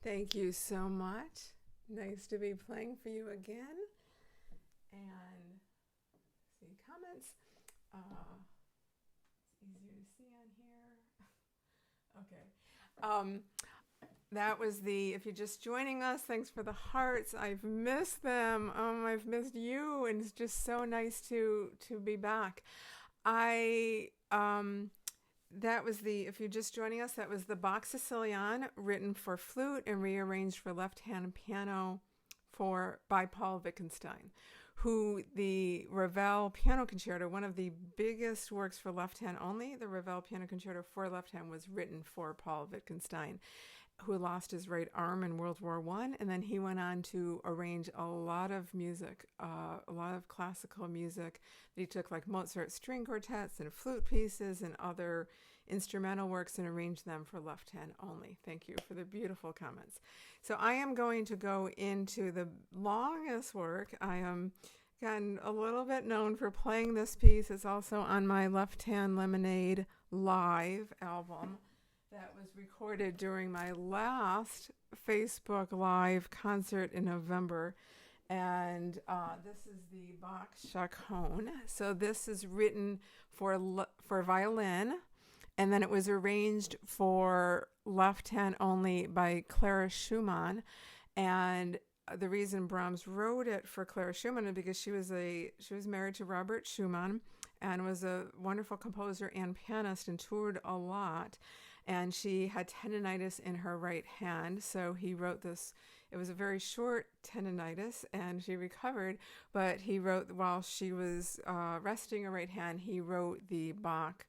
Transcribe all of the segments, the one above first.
Thank you so much. Nice to be playing for you again. And see comments. It's easier to see on here. Okay. That was if you're just joining us, thanks for the hearts. I've missed them. I've missed you, and it's just so nice to be back. If you're just joining us, that was the Bach Sicilienne, written for flute and rearranged for left-hand piano by Paul Wittgenstein, who the Ravel Piano Concerto, one of the biggest works for left hand only, the Ravel Piano Concerto for left hand was written for Paul Wittgenstein, who lost his right arm in World War I, and then he went on to arrange a lot of music, a lot of classical music. He took like Mozart string quartets and flute pieces and other instrumental works and arranged them for left hand only. Thank you for the beautiful comments. So I am going to go into the longest work. I am gotten a little bit known for playing this piece. It's also on my Left Hand Lemonade live album that was recorded during my last Facebook Live concert in November. And this is the Bach Chaconne. So this is written for violin, and then it was arranged for left hand only by Clara Schumann. And the reason Brahms wrote it for Clara Schumann is because she was married to Robert Schumann and was a wonderful composer and pianist and toured a lot. And she had tendinitis in her right hand, so he wrote this. It was a very short tendinitis, and she recovered, but he wrote, while she was resting her right hand, he wrote the Bach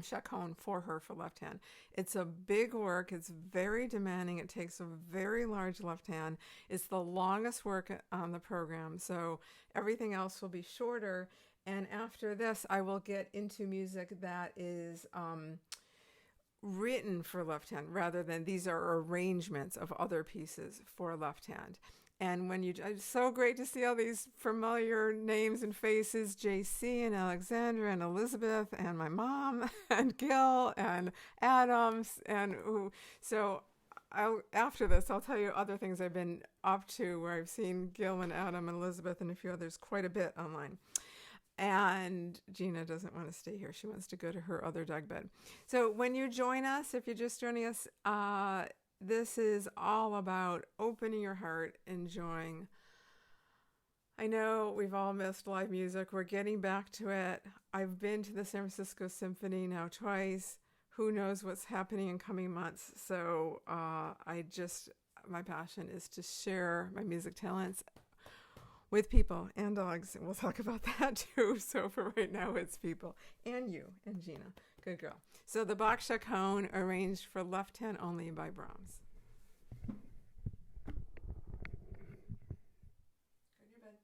Chaconne for her for left hand. It's a big work. It's very demanding. It takes a very large left hand. It's the longest work on the program, so everything else will be shorter. And after this, I will get into music that is written for left hand rather than these are arrangements of other pieces for left hand. And it's so great to see all these familiar names and faces, JC and Alexandra and Elizabeth and my mom and Gil and Adams. After this, I'll tell you other things I've been up to where I've seen Gil and Adam and Elizabeth and a few others quite a bit online. And Gina doesn't want to stay here. She wants to go to her other dog bed. So when you join us, if you're just joining us, this is all about opening your heart, enjoying. I know we've all missed live music. We're getting back to it. I've been to the San Francisco Symphony now twice. Who knows what's happening in coming months? So my passion is to share my music talents with people and dogs, and we'll talk about that too. So for right now, it's people and you and Gina. Good girl. So the Bach Chaconne, arranged for left hand only by Brahms. Go to your bed.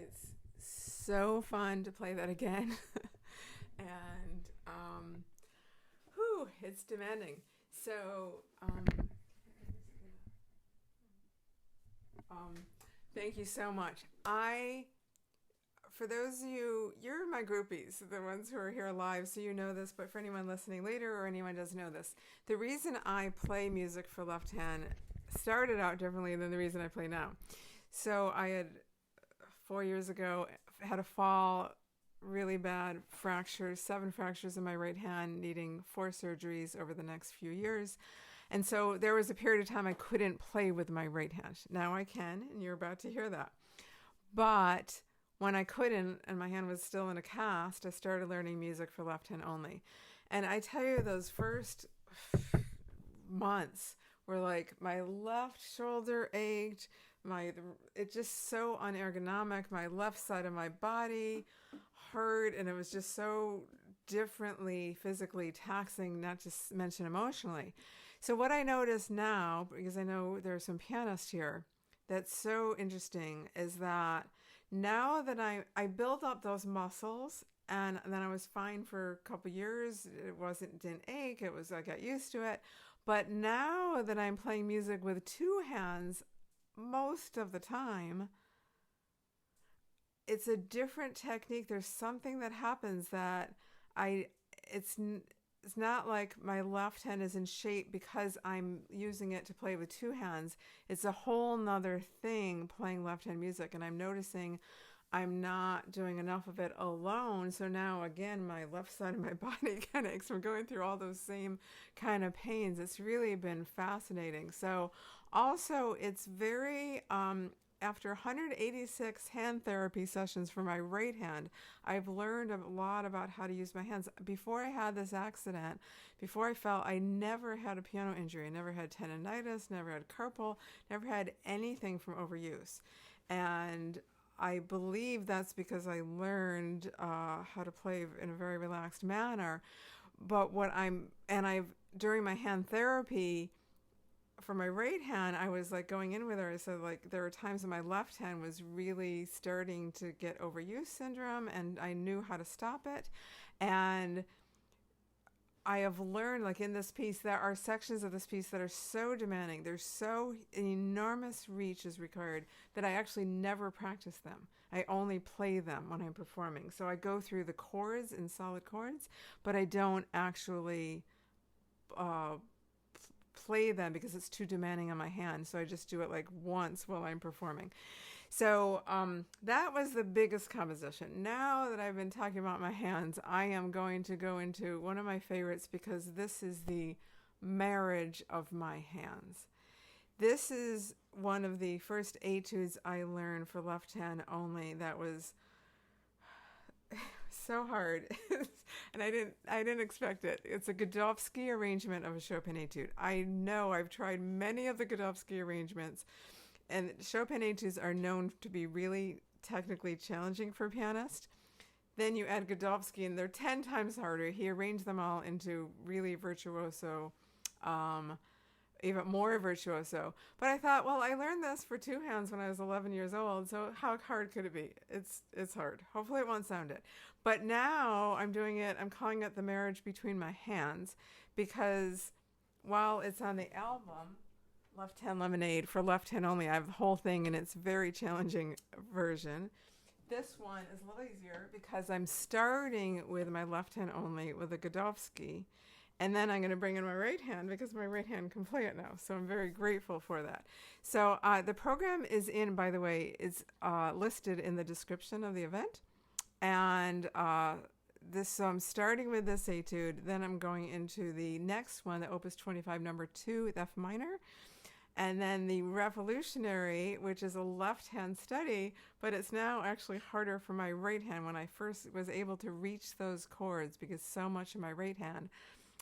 It's so fun to play that again. And it's demanding. So thank you so much. For those of you, you're my groupies, the ones who are here live, so you know this, but for anyone listening later or anyone who doesn't know this, the reason I play music for left hand started out differently than the reason I play now. So I had, 4 years ago, had a fall, really bad fractures, 7 fractures in my right hand, needing 4 surgeries over the next few years. And so there was a period of time I couldn't play with my right hand. Now I can, and you're about to hear that. But when I couldn't, and my hand was still in a cast, I started learning music for left hand only. And I tell you, those first months were like my left shoulder ached, it just so unergonomic, my left side of my body hurt, and it was just so differently physically taxing, not just mention emotionally. So what I notice now, because I know there are some pianists here, that's so interesting, is that now that I built up those muscles, and then I was fine for a couple years. It didn't ache. I got used to it. But now that I'm playing music with 2 hands most of the time, it's a different technique. There's something that happens that it's not like my left hand is in shape because I'm using it to play with 2 hands. It's a whole nother thing playing left hand music, and I'm noticing I'm not doing enough of it alone. So now again, my left side of my body kind of aches from going through all those same kind of pains. It's really been fascinating. So also it's very, after 186 hand therapy sessions for my right hand, I've learned a lot about how to use my hands. Before I had this accident, before I fell, I never had a piano injury. I never had tendonitis, never had carpal, never had anything from overuse. And I believe that's because I learned how to play in a very relaxed manner. But during my hand therapy, for my right hand, I was like going in with her. So like there were times when my left hand was really starting to get overuse syndrome, and I knew how to stop it. And I have learned, like in this piece, there are sections of this piece that are so demanding. There's so an enormous reach is required that I actually never practice them. I only play them when I'm performing. So I go through the chords in solid chords, but I don't actually play them because it's too demanding on my hand. So I just do it like once while I'm performing. So that was the biggest composition. Now that I've been talking about my hands, I am going to go into one of my favorites because this is the marriage of my hands. This is one of the first etudes I learned for left hand only. That was so hard. And I didn't expect it. It's a Godowsky arrangement of a Chopin etude. I know I've tried many of the Godowsky arrangements, and Chopin etudes are known to be really technically challenging for a pianist. Then you add Godowsky, and they're 10 times harder. He arranged them all into really virtuoso, even more virtuoso. But I thought, well, I learned this for 2 hands when I was 11 years old, so how hard could it be? It's hard. Hopefully it won't sound it. But now I'm calling it the marriage between my hands, because while it's on the album, Left Hand Lemonade, for left hand only, I have the whole thing in its very challenging version. This one is a little easier because I'm starting with my left hand only with a Godowsky, and then I'm going to bring in my right hand because my right hand can play it now. So I'm very grateful for that. So the program is by the way, is listed in the description of the event. And so I'm starting with this etude. Then I'm going into the next one, the Opus 25, number 2, with F minor. And then the Revolutionary, which is a left-hand study, but it's now actually harder for my right hand when I first was able to reach those chords, because so much of my right hand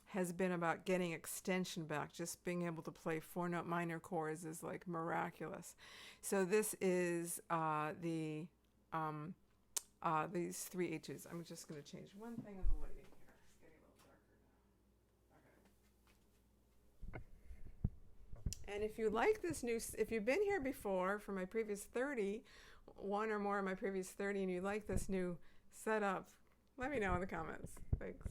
has been about getting extension back. Just being able to play 4-note minor chords is like miraculous. So this is these 3 etudes. I'm just going to change one thing in the lighting here. It's getting a little darker now. Okay. And if you like this if you've been here before for my previous 30, one or more of my previous 30 and you like this new setup, let me know in the comments. Thanks.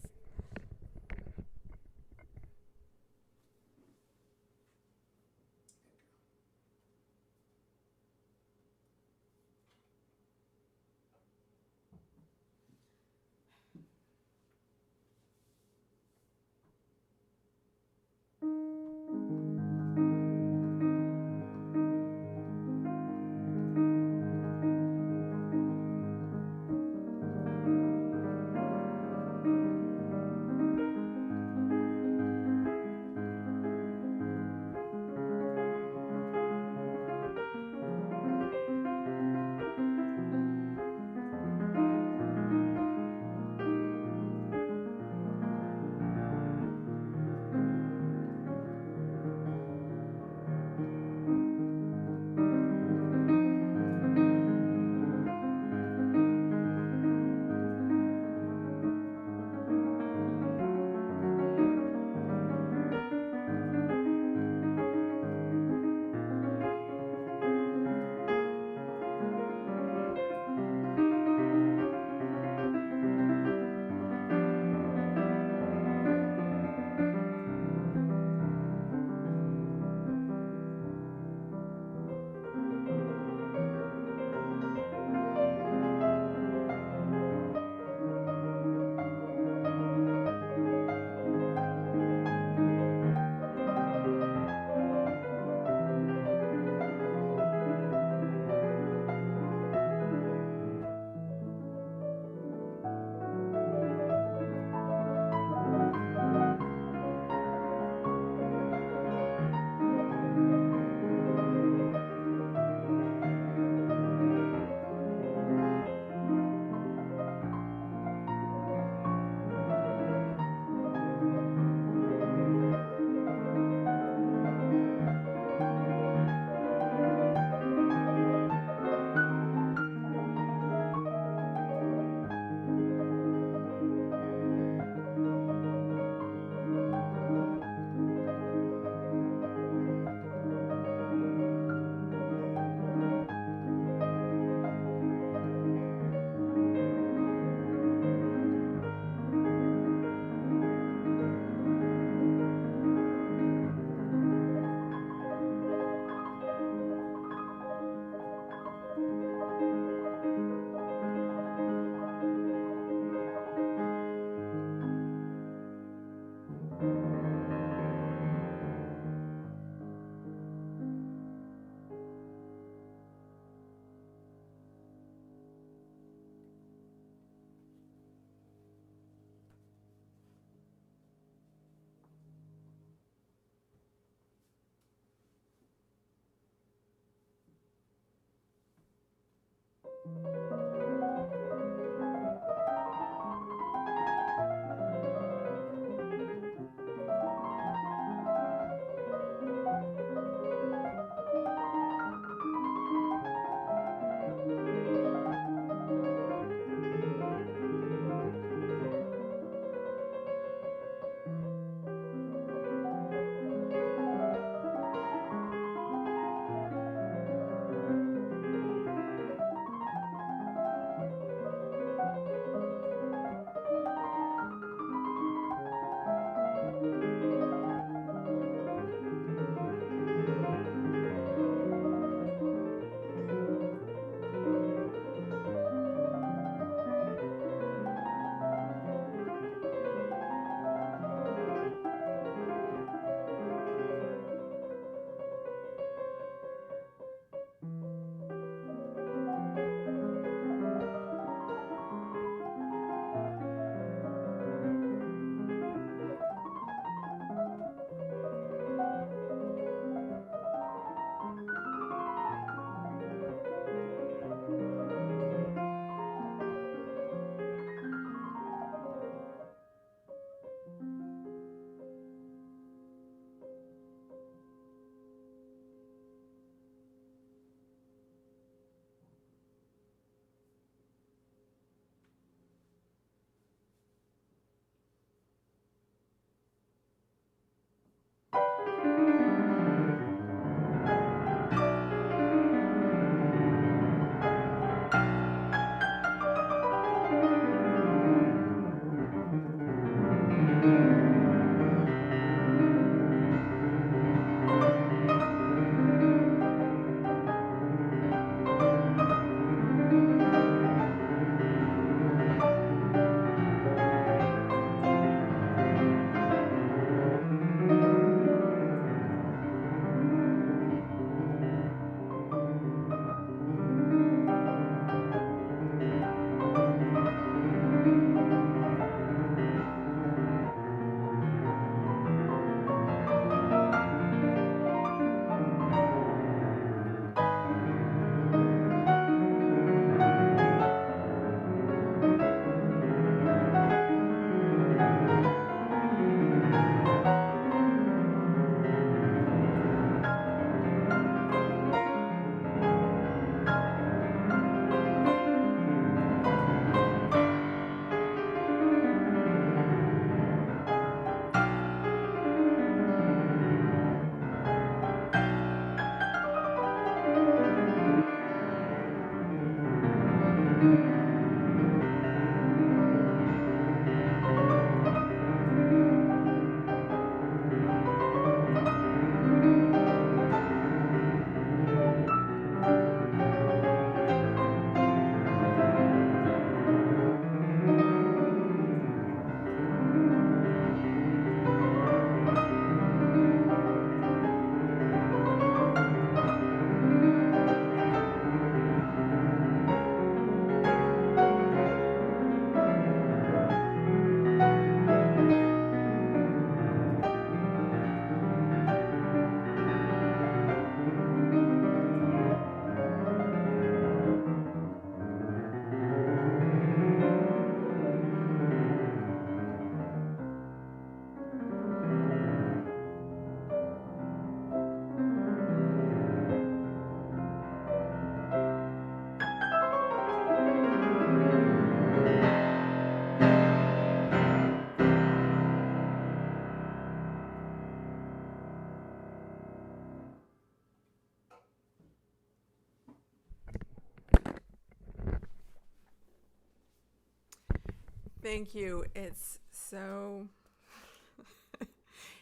Thank you. It's so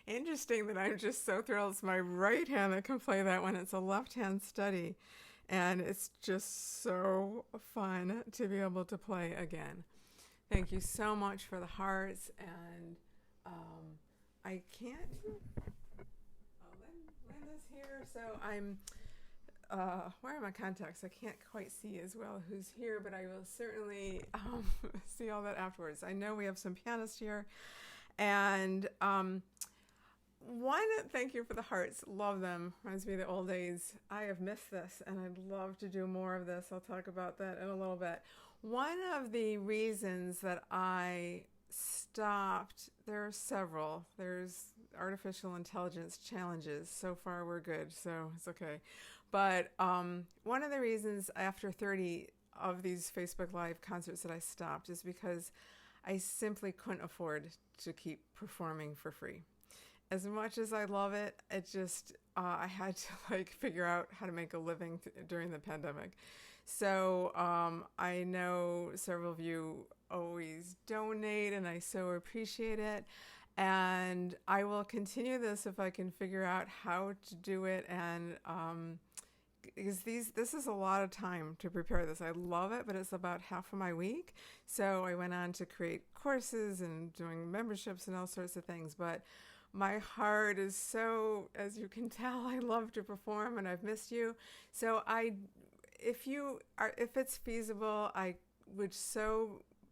interesting that I'm just so thrilled. It's my right hand that can play that when it's a left hand study. And it's just so fun to be able to play again. Thank you so much for the hearts. And I can't... Linda's here. So I'm... where are my contacts? I can't quite see as well who's here, but I will certainly see all that afterwards. I know we have some pianists here. And thank you for the hearts. Love them. Reminds me of the old days. I have missed this, and I'd love to do more of this. I'll talk about that in a little bit. One of the reasons that I stopped, there are several. There's artificial intelligence challenges. So far, we're good, so it's okay. But one of the reasons after 30 of these Facebook Live concerts that I stopped is because I simply couldn't afford to keep performing for free. As much as I love it, it just, I had to figure out how to make a living during the pandemic. So I know several of you always donate, and I so appreciate it. And I will continue this if I can figure out how to do it. And because this is a lot of time to prepare this. I love it, but it's about half of my week. So I went on to create courses and doing memberships and all sorts of things. But my heart is so, as you can tell, I love to perform, and I've missed you. So if it's feasible, I would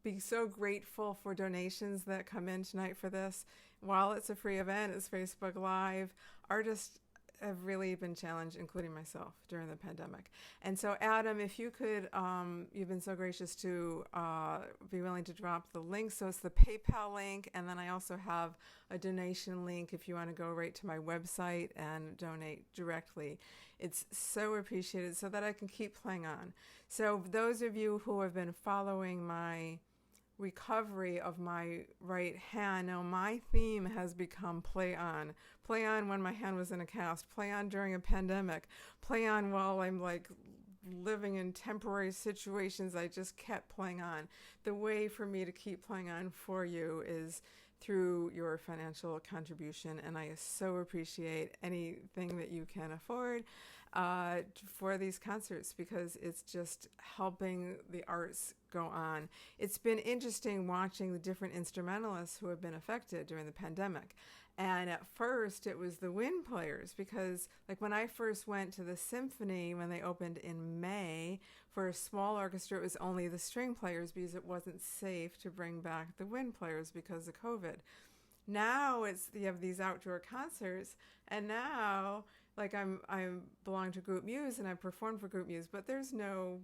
be so grateful for donations that come in tonight for this. While it's a free event, it's Facebook Live. Artists have really been challenged, including myself, during the pandemic. And so, Adam, if you could, you've been so gracious to be willing to drop the link. So it's the PayPal link, and then I also have a donation link if you want to go right to my website and donate directly. It's so appreciated so that I can keep playing on. So those of you who have been following my recovery of my right hand, now my theme has become play on when my hand was in a cast, play on during a pandemic, play on while I'm living in temporary situations. I just kept playing on. The way for me to keep playing on for you is through your financial contribution, and I so appreciate anything that you can afford for these concerts, because it's just helping the arts go on. It's been interesting watching the different instrumentalists who have been affected during the pandemic. And at first it was the wind players, because when I first went to the symphony when they opened in May for a small orchestra, it was only the string players because it wasn't safe to bring back the wind players because of COVID. Now you have these outdoor concerts, and now I belong to Group Muse and I perform for Group Muse, but there's no,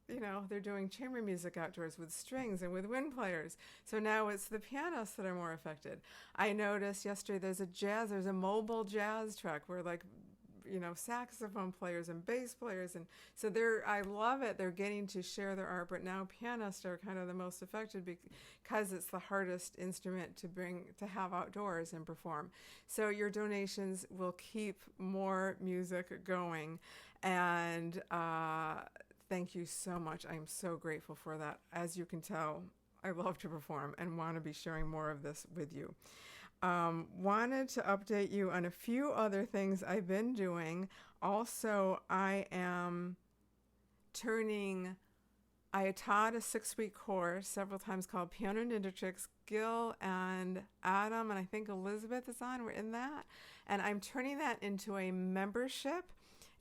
they're doing chamber music outdoors with strings and with wind players. So now it's the pianists that are more affected. I noticed yesterday there's a mobile jazz truck where saxophone players and bass players, and so I love it. They're getting to share their art, but now pianists are kind of the most affected because it's the hardest instrument to have outdoors and perform. So your donations will keep more music going, and thank you so much. I'm so grateful for that. As you can tell, I love to perform and want to be sharing more of this with you. Wanted to update you on a few other things I've been doing. Also, I taught a 6-week course several times called Piano Ninja Tricks. Gil and Adam, and I think Elizabeth is on. We're in that. And I'm turning that into a membership.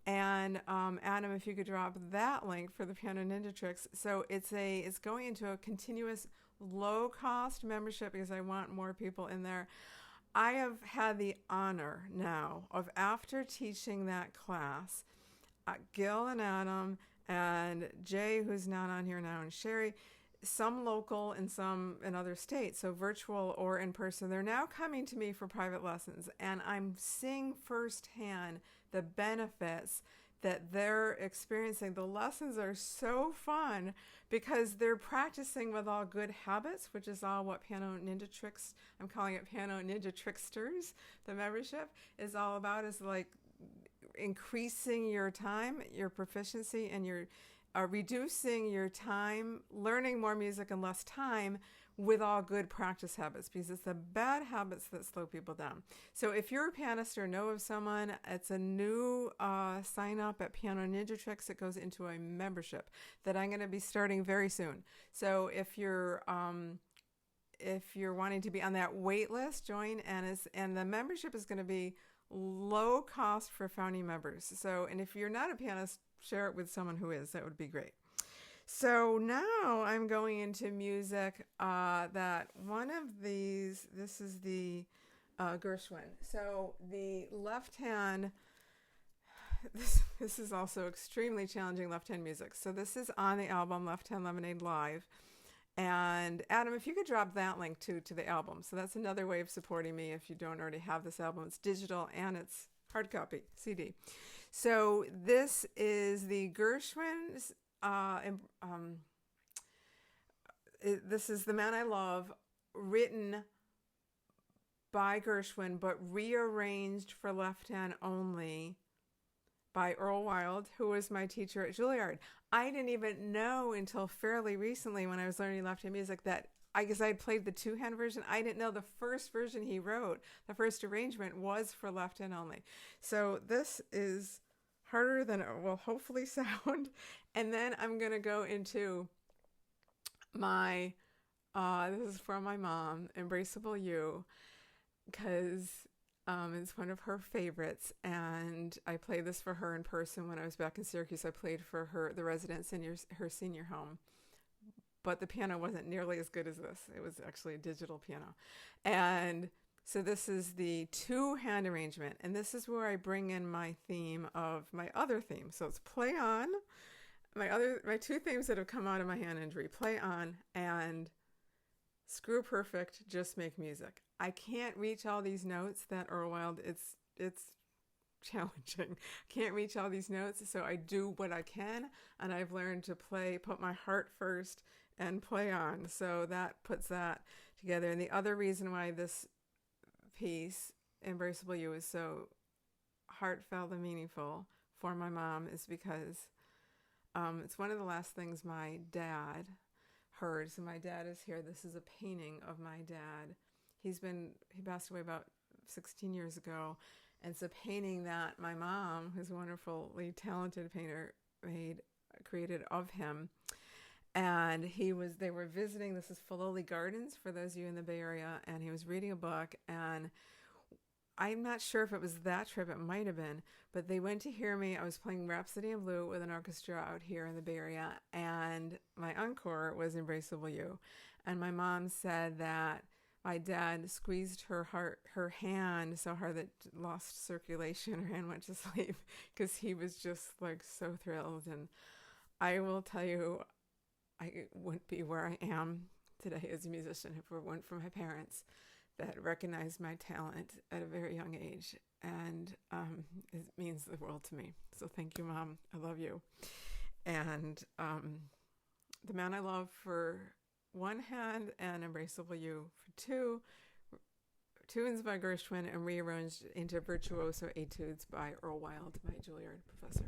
And Adam, if you could drop that link for the Piano Ninja Tricks. So it's going into a continuous low-cost membership because I want more people in there. I have had the honor now of, after teaching that class, Gil and Adam and Jay, who's not on here now, and Sherry, some local and some in other states, so virtual or in person, they're now coming to me for private lessons, and I'm seeing firsthand the benefits that they're experiencing. The lessons are so fun because they're practicing with all good habits, which is all what Piano Ninja Tricks, I'm calling it Piano Ninja Tricksters, the membership is all about, is increasing your time, your proficiency, and your reducing your time, learning more music in less time with all good practice habits, because it's the bad habits that slow people down. So if you're a pianist or know of someone, it's a new sign up at Piano Ninja Tricks. It goes into a membership that I'm going to be starting very soon. So if you're wanting to be on that wait list, join, and the membership is going to be low cost for founding members. So, and if you're not a pianist, share it with someone who is. That would be great. So now I'm going into music that one of these, this is the Gershwin. So the left hand, this is also extremely challenging left hand music. So this is on the album Left Hand Lemonade Live. And Adam, if you could drop that link to the album. So that's another way of supporting me if you don't already have this album. It's digital and it's hard copy, CD. So this is the Gershwin's, this is The Man I Love, written by Gershwin, but rearranged for left hand only by Earl Wild, who was my teacher at Juilliard. I didn't even know until fairly recently when I was learning left hand music that I guess I had played the two-hand version. I didn't know the first version he wrote, the first arrangement, was for left hand only. So this is harder than it will hopefully sound. And then I'm going to go into my, this is from my mom, Embraceable You, because it's one of her favorites. And I played this for her in person when I was back in Syracuse. I played for her, the residents in her senior home. But the piano wasn't nearly as good as this. It was actually a digital piano. And so this is the two-hand arrangement. And this is where I bring in my theme of my other theme. So it's play on. My two themes that have come out of my hand injury, play on and screw perfect, just make music. I can't reach all these notes that Earl Wild, it's challenging. I can't reach all these notes, so I do what I can, and I've learned to put my heart first and play on. So that puts that together. And the other reason why this piece, Embraceable You, is so heartfelt and meaningful for my mom is because it's one of the last things my dad heard. So my dad is here. This is a painting of my dad. He passed away about 16 years ago. And it's a painting that my mom, who's a wonderfully talented painter, created of him. And they were visiting, this is Filoli Gardens, for those of you in the Bay Area, and he was reading a book, and I'm not sure if it was that trip, it might have been, but they went to hear me. I was playing Rhapsody in Blue with an orchestra out here in the Bay Area, and my encore was Embraceable You. And my mom said that my dad squeezed her hand so hard that it lost circulation. Her hand went to sleep because he was just like so thrilled. And I will tell you, I wouldn't be where I am today as a musician if it weren't for my parents that recognized my talent at a very young age. And it means the world to me. So thank you, Mom. I love you. And The Man I Love for one hand and Embraceable You for two. Tunes by Gershwin and rearranged into Virtuoso Etudes by Earl Wild, my Juilliard professor.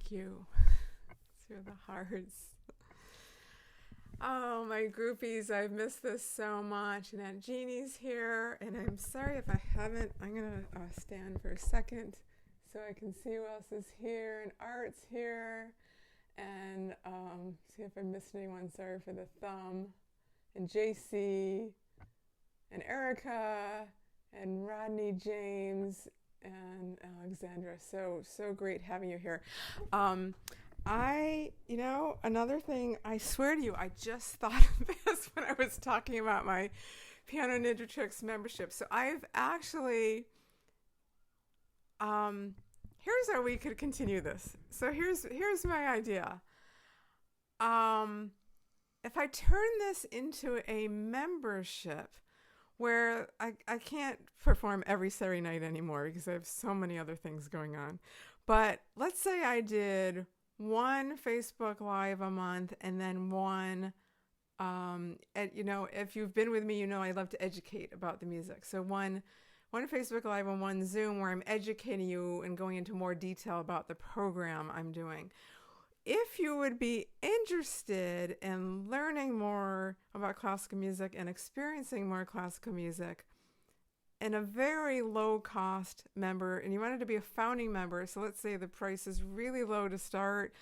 Thank you. Through the hearts. Oh, my groupies, I've missed this so much. And Aunt Jeannie's here. And I'm sorry if I haven't. I'm going to stand for a second so I can see who else is here. And Art's here. And see if I missed anyone. Sorry for the thumb. And JC. And Erica. And Rodney James. And Alexandra. So great having you here. Another thing, I swear to you, I just thought of this when I was talking about my Piano Ninja Tricks membership. So I've actually, here's how we could continue this. So here's my idea. If I turn this into a membership where I can't perform every Saturday night anymore because I have so many other things going on. But let's say I did one Facebook Live a month and then one, if you've been with me, you know I love to educate about the music. So one Facebook Live and one Zoom where I'm educating you and going into more detail about the program I'm doing. If you would be interested in learning more about classical music and experiencing more classical music in a very low cost member, and you wanted to be a founding member, so let's say the price is really low to start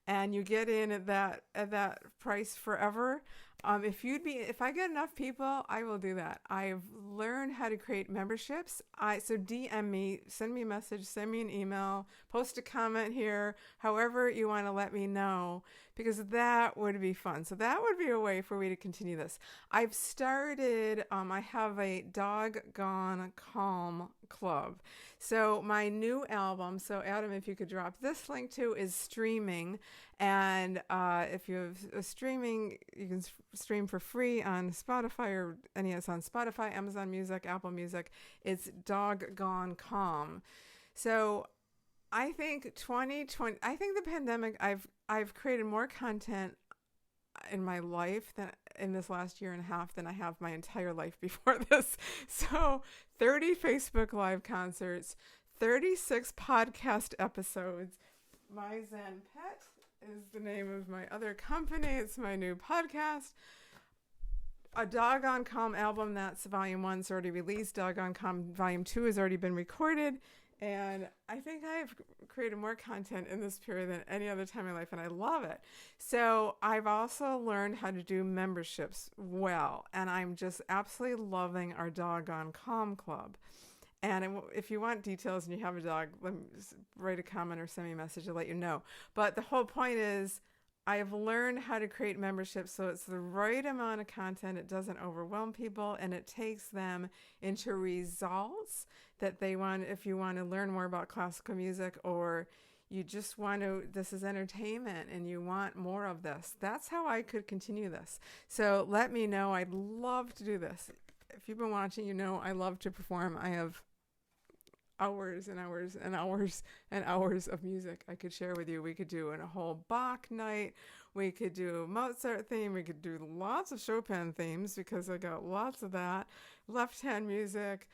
and you get in at that price forever. If I get enough people, I will do that. I've learned how to create memberships. So DM me, send me a message, send me an email, post a comment here, however you want to let me know, because that would be fun. So that would be a way for me to continue this. I've started, I have a Doggone Calm club. So my new album, so Adam, if you could drop this link to, is streaming. And if you have a streaming, you can stream for free on Spotify or it's on Spotify, Amazon Music, Apple Music. It's Doggone Calm. So I think 2020, I think the pandemic, I've created more content in my life than in this last year and a half than I have my entire life before this. So 30 Facebook Live concerts, 36 podcast episodes. My Zen Pet is the name of my other company. It's my new podcast. A Doggone Calm album, that's Volume 1 is already released. Doggone Calm Volume 2 has already been recorded. And I think I have created more content in this period than any other time in my life, and I love it. So I've also learned how to do memberships well, and I'm just absolutely loving our Doggone Calm Club. And if you want details and you have a dog, write a comment or send me a message to let you know. But the whole point is I have learned how to create memberships so it's the right amount of content. It doesn't overwhelm people, and it takes them into results that they want. If you want to learn more about classical music, or you just want to, this is entertainment and you want more of this, that's how I could continue this. So let me know. I'd love to do this. If you've been watching, you know I love to perform. I have hours and hours and hours and hours of music I could share with you. We could do a whole Bach night. We could do a Mozart theme. We could do lots of Chopin themes because I got lots of that. Left-hand music,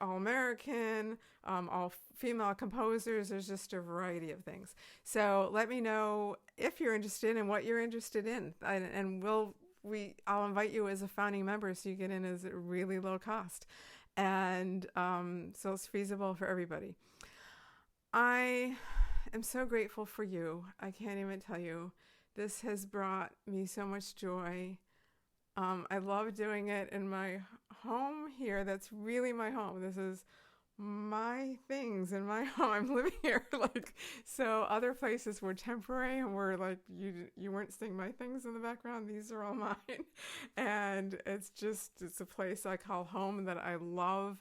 all American, all female composers. There's just a variety of things. So let me know if you're interested and what you're interested in. And I'll invite you as a founding member so you get in as a really low cost. And so it's feasible for everybody. I am so grateful for you. I can't even tell you. This has brought me so much joy. I love doing it in my home here. That's really my home. This is my things in my home. I'm living here. So other places were temporary and were you weren't seeing my things in the background. These are all mine. And it's a place I call home that I love.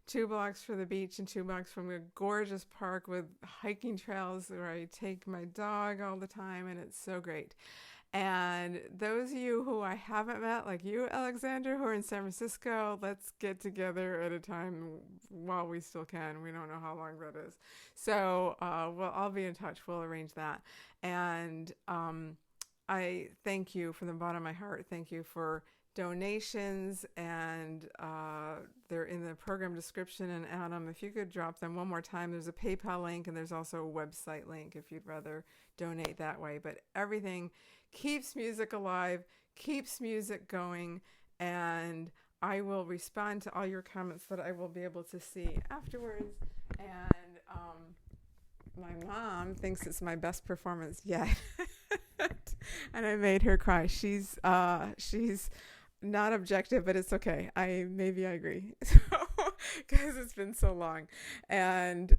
2 blocks from the beach and 2 blocks from a gorgeous park with hiking trails where I take my dog all the time, and it's so great. And those of you who I haven't met, like you, Alexander, who are in San Francisco, let's get together at a time while we still can. We don't know how long that is. So I'll be in touch. We'll arrange that. And I thank you from the bottom of my heart. Thank you for donations, and they're in the program description. And Adam, if you could drop them one more time, there's a PayPal link and there's also a website link if you'd rather donate that way. But everything keeps music alive, keeps music going, and I will respond to all your comments that I will be able to see afterwards. And my mom thinks it's my best performance yet. And I made her cry. She's not objective, but it's okay. Maybe I agree. Because it's been so long. And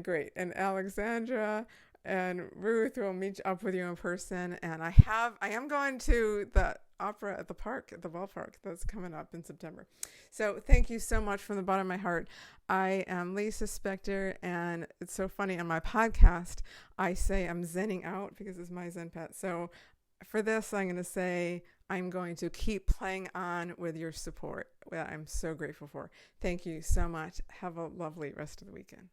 great. And Alexandra and Ruth will meet up with you in person. And I am going to the opera at the ballpark that's coming up in September. So thank you so much from the bottom of my heart. I am Lisa Spector, and it's so funny on my podcast, I say I'm zenning out because it's my Zen pet. So for this, I'm going to say I'm going to keep playing on with your support. Well, I'm so grateful for. Thank you so much. Have a lovely rest of the weekend.